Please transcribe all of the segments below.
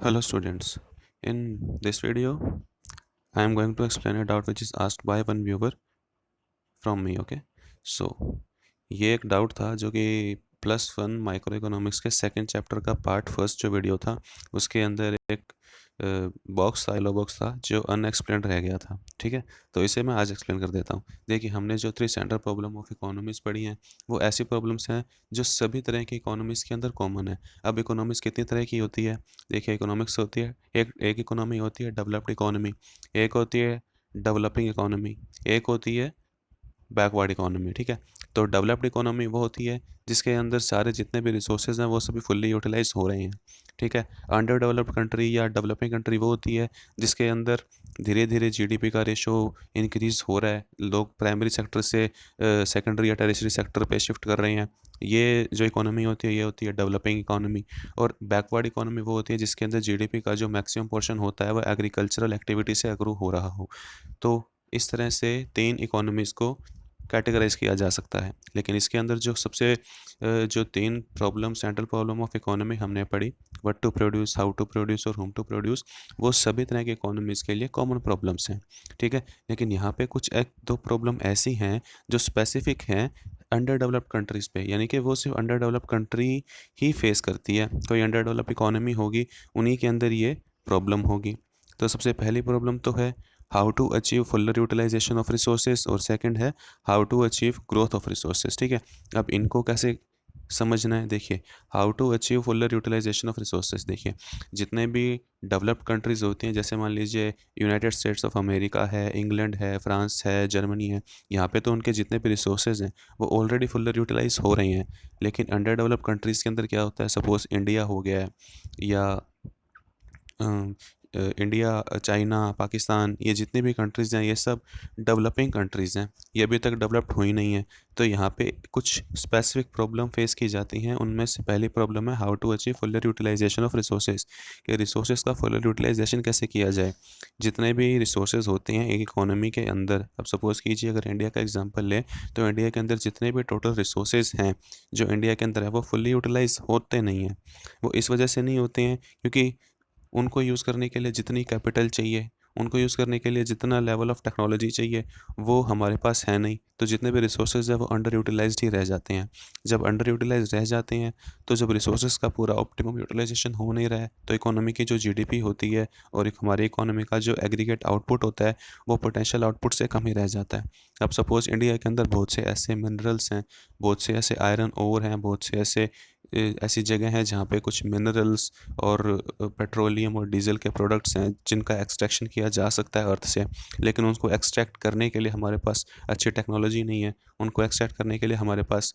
Hello students, in this video I am going to explain a doubt which is asked by one viewer from me. Okay, so ये एक doubt था जो कि +1 micro economics के second chapter का part first जो video था उसके अंदर एक बॉक्स था, येलो बॉक्स था जो अनएक्सप्लेन्ड रह गया था। ठीक है, तो इसे मैं आज एक्सप्लेन कर देता हूँ। देखिए, हमने जो 3 सेंट्रल प्रॉब्लम ऑफ इकोनॉमिक्स पढ़ी हैं वो ऐसी प्रॉब्लम्स हैं जो सभी तरह की इकोनॉमिक्स के अंदर कॉमन है। अब इकोनॉमिक्स कितनी तरह की होती है? देखिए, इकोनॉमिक्स होती है एक इकोनॉमी होती है डेवलप्ड इकोनॉमी, एक होती है डेवलपिंग इकोनॉमी, एक होती है बैकवर्ड इकोनॉमी। ठीक है, तो डेवलप्ड इकोनॉमी वो होती है जिसके अंदर सारे जितने भी रिसोर्सेज हैं वो सभी फुल्ली यूटिलाइज हो रहे हैं। ठीक है, अंडर डेवलप्ड कंट्री या डेवलपिंग कंट्री वो होती है जिसके अंदर धीरे धीरे जीडीपी का रेशो इंक्रीज हो रहा है, लोग प्राइमरी सेक्टर से सेकेंडरी या टेरिशरी सेक्टर पे शिफ्ट कर रहे हैं। ये जो इकोनॉमी होती है ये होती है डेवलपिंग इकोनॉमी। और बैकवर्ड इकोनॉमी वो होती है जिसके अंदर जीडीपी का जो मैक्सिमम पोर्शन होता है वो एग्रीकल्चरल एक्टिविटी से अग्रू हो रहा हो। तो इस तरह से 3 इकोनॉमीज़ को कैटेगराइज किया जा सकता है। लेकिन इसके अंदर जो सबसे जो 3 problem central problem of economy हमने पढ़ी, what to produce, how to produce और होम टू प्रोड्यूस, वो सभी तरह के इकोनॉमीज़ के लिए कॉमन प्रॉब्लम्स हैं। ठीक है, लेकिन यहाँ पे कुछ एक दो प्रॉब्लम ऐसी हैं जो स्पेसिफिक हैं अंडर डेवलप्ड कंट्रीज़ पे, यानी कि वो सिर्फ अंडर डेवलप्ड कंट्री ही फेस करती है। कोई अंडर डेवलप इकोनॉमी होगी उन्हीं के अंदर ये प्रॉब्लम होगी। तो सबसे पहली प्रॉब्लम तो है how to achieve fuller utilisation of resources, और सेकंड है how to achieve growth of resources. ठीक है, अब इनको कैसे समझना है? देखिए, how to achieve fuller utilisation of resources. देखिए, जितने भी डेवलप्ड कंट्रीज़ होती हैं, जैसे मान लीजिए यूनाइटेड स्टेट्स ऑफ अमेरिका है, इंग्लैंड है, फ्रांस है, जर्मनी है, यहाँ पे तो उनके जितने भी रिसोर्सेज हैं वो ऑलरेडी फुलर यूटिलाइज हो रही हैं। लेकिन अंडर डेवलप्ड कंट्रीज़ के अंदर क्या होता है? सपोज़ इंडिया हो गया है, या इंडिया, चाइना, पाकिस्तान, ये जितनी भी कंट्रीज़ हैं ये सब डेवलपिंग कंट्रीज़ हैं, ये अभी तक डेवलप्ड हुई नहीं है। तो यहाँ पे कुछ स्पेसिफिक प्रॉब्लम फेस की जाती हैं। उनमें से पहली प्रॉब्लम है how to achieve fuller utilisation of resources, कि रिसोर्सेज का फुलर यूटिलाइजेशन कैसे किया जाए। जितने भी रिसोर्सेज होते हैं एक इकोनॉमी के अंदर, अब सपोज़ कीजिए अगर इंडिया का एग्जांपल लें तो इंडिया के अंदर जितने भी टोटल रिसोर्सेज हैं जो इंडिया के अंदर है वो फुल्ली यूटिलाइज होते नहीं हैं। वो इस वजह से नहीं होते हैं क्योंकि उनको यूज़ करने के लिए जितनी कैपिटल चाहिए, उनको यूज़ करने के लिए जितना लेवल ऑफ़ टेक्नोलॉजी चाहिए, वो हमारे पास है नहीं। तो जितने भी रिसोर्सेज़ हैं वो अंडर यूटिलाइज़्ड ही रह जाते हैं। जब अंडर यूटिलाइज़्ड रह जाते हैं, तो जब रिसोर्सेज़ का पूरा ऑप्टिमम यूटिलाइज़ेशन हो नहीं रहा है, तो इकोनॉमी की जो जीडीपी होती है और एक हमारी इकोनॉमी का जो एग्रीगेट आउटपुट होता है, वो पोटेंशियल आउटपुट से कम ही रह जाता है। अब सपोज़ इंडिया के अंदर बहुत से ऐसे मिनरल्स हैं, बहुत से ऐसे आयरन ओर हैं, बहुत से ऐसे ऐसी जगह हैं जहाँ पे कुछ मिनरल्स और पेट्रोलियम और डीजल के प्रोडक्ट्स हैं जिनका एक्सट्रैक्शन किया जा सकता है अर्थ से। लेकिन उनको एक्सट्रैक्ट करने के लिए हमारे पास अच्छी टेक्नोलॉजी नहीं है, उनको एक्सट्रैक्ट करने के लिए हमारे पास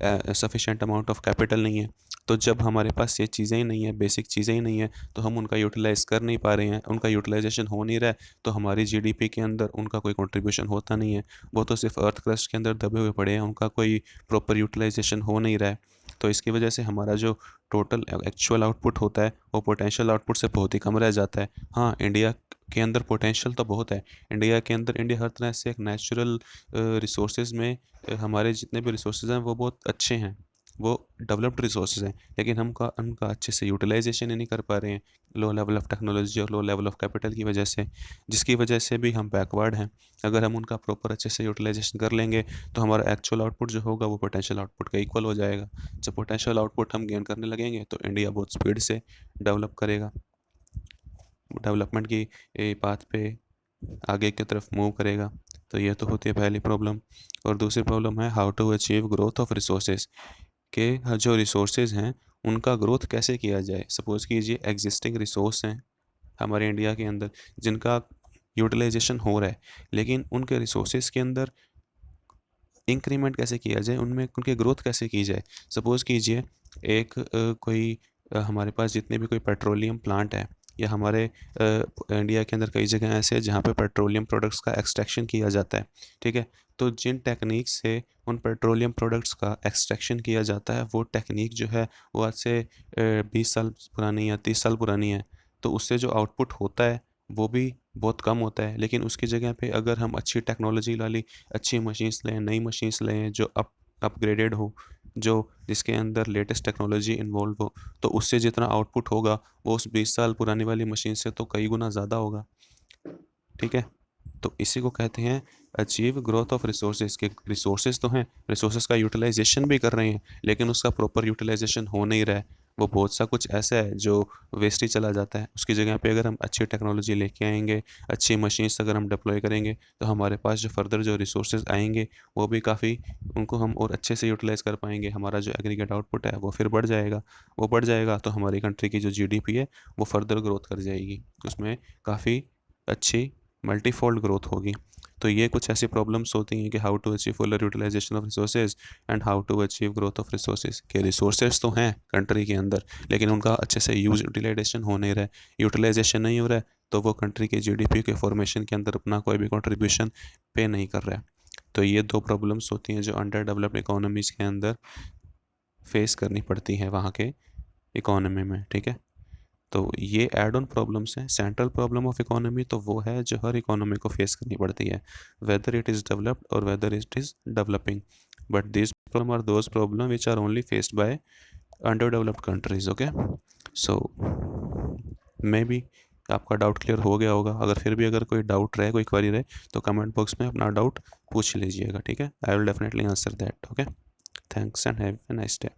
सफिशेंट अमाउंट ऑफ कैपिटल नहीं है। तो जब हमारे पास ये चीज़ें ही नहीं है, बेसिक चीज़ें ही नहीं है, तो हम उनका यूटिलाइज़ कर नहीं पा रहे हैं, उनका यूटिलाइजेशन हो नहीं रहा है, तो हमारी जीडीपी के अंदर उनका कोई कंट्रीब्यूशन होता नहीं है। वो तो सिर्फ अर्थ क्रस्ट के अंदर दबे हुए पड़े हैं, उनका कोई प्रॉपर यूटिलाइजेशन हो नहीं रहा है। तो इसकी वजह से हमारा जो टोटल एक्चुअल आउटपुट होता है वो पोटेंशियल आउटपुट से बहुत ही कम रह जाता है। हाँ, इंडिया के अंदर पोटेंशियल तो बहुत है। इंडिया के अंदर इंडिया हर तरह से एक नेचुरल रिसोर्सेज में हमारे जितने भी रिसोर्सेज हैं वो बहुत अच्छे हैं, वो डेवलप्ड रिसोर्सेज हैं, लेकिन हम का उनका अच्छे से यूटिलाइजेशन ही नहीं कर पा रहे हैं, लो लेवल ऑफ टेक्नोलॉजी और लो लेवल ऑफ कैपिटल की वजह से, जिसकी वजह से भी हम बैकवर्ड हैं। अगर हम उनका प्रॉपर अच्छे से यूटिलाइजेशन कर लेंगे तो हमारा एक्चुअल आउटपुट जो होगा वो पोटेंशियल आउटपुट का इक्वल हो जाएगा। जब पोटेंशियल आउटपुट हम गेन करने लगेंगे तो इंडिया बहुत स्पीड से डेवलप करेगा, डेवलपमेंट की पाथ पे आगे की तरफ मूव करेगा। तो ये तो होती है पहली प्रॉब्लम। और दूसरी प्रॉब्लम है how to achieve growth of resources, के जो रिसोर्सेज हैं उनका ग्रोथ कैसे किया जाए। सपोज़ कीजिए एग्जिस्टिंग रिसोर्स हैं हमारे इंडिया के अंदर जिनका यूटिलाइजेशन हो रहा है, लेकिन उनके रिसोर्सेज के अंदर इंक्रीमेंट कैसे किया जाए, उनमें उनकी ग्रोथ कैसे की जाए। सपोज़ कीजिए एक कोई हमारे पास जितने भी कोई पेट्रोलियम प्लांट है, या हमारे इंडिया के अंदर कई जगह ऐसे हैं जहाँ पे पेट्रोलियम प्रोडक्ट्स का एक्सट्रैक्शन किया जाता है। ठीक है, तो जिन टेक्निक से उन पेट्रोलियम प्रोडक्ट्स का एक्सट्रैक्शन किया जाता है वो टेक्निक जो है वो आज से 20 साल पुरानी या 30 साल पुरानी है। तो उससे जो आउटपुट होता है वो भी बहुत कम होता है। लेकिन उसकी जगह पे अगर हम अच्छी टेक्नोलॉजी ला ली, अच्छी मशीन्स लें, नई मशीन्स लें जो अपग्रेडेड हो, जो जिसके अंदर लेटेस्ट टेक्नोलॉजी इन्वॉल्व हो, तो उससे जितना आउटपुट होगा वो उस 20 साल पुरानी वाली मशीन से तो कई गुना ज़्यादा होगा। ठीक है, तो इसी को कहते हैं अचीव ग्रोथ ऑफ रिसोर्सेज के रिसोर्सेज तो हैं, रिसोर्सेज का यूटिलाइजेशन भी कर रहे हैं, लेकिन उसका प्रॉपर यूटिलाइजेशन हो नहीं रहा है। वो बहुत सा कुछ ऐसा है जो वेस्ट ही चला जाता है। उसकी जगह पे अगर हम अच्छी टेक्नोलॉजी लेके आएंगे, अच्छी मशीन्स अगर हम डिप्लॉय करेंगे, तो हमारे पास जो फर्दर जो रिसोर्सेज आएंगे वो भी काफ़ी, उनको हम और अच्छे से यूटिलाइज़ कर पाएंगे। हमारा जो एग्रीगेट आउटपुट है वो फिर बढ़ जाएगा। वो बढ़ जाएगा तो हमारी कंट्री की जो जीडीपी है वो फर्दर ग्रोथ कर जाएगी, उसमें काफ़ी अच्छी मल्टीफोल्ड ग्रोथ होगी। तो ये कुछ ऐसी प्रॉब्लम्स होती हैं कि how to achieve fuller utilisation of resources and how to achieve growth of resources. के रिसोर्सेज तो हैं कंट्री के अंदर, लेकिन उनका अच्छे से यूटिलाइजेशन हो नहीं रहा है। यूटिलाइजेशन नहीं हो रहा है तो वो कंट्री के जीडीपी के फॉर्मेशन के अंदर अपना कोई भी कंट्रीब्यूशन पे नहीं कर रहा है। तो ये दो प्रॉब्लम्स होती हैं जो अंडर डेवलप्ड इकोनॉमीज़ के अंदर फेस करनी पड़ती हैं वहाँ के इकोनॉमी में। ठीक है, तो ये एड ऑन प्रॉब्लम्स हैं। सेंट्रल प्रॉब्लम ऑफ इकोनॉमी तो वो है जो हर इकोनॉमी को फेस करनी पड़ती है, वेदर इट इज़ डेवलप्ड और whether it is developing. But this problem are those problem which are only faced by underdeveloped countries. Okay, so maybe आपका डाउट क्लियर हो गया होगा। अगर फिर भी अगर कोई डाउट रहे, कोई क्वेरी रहे, तो कमेंट बॉक्स में अपना डाउट पूछ लीजिएगा। ठीक है, I will definitely answer that. Okay, thanks and have a nice day.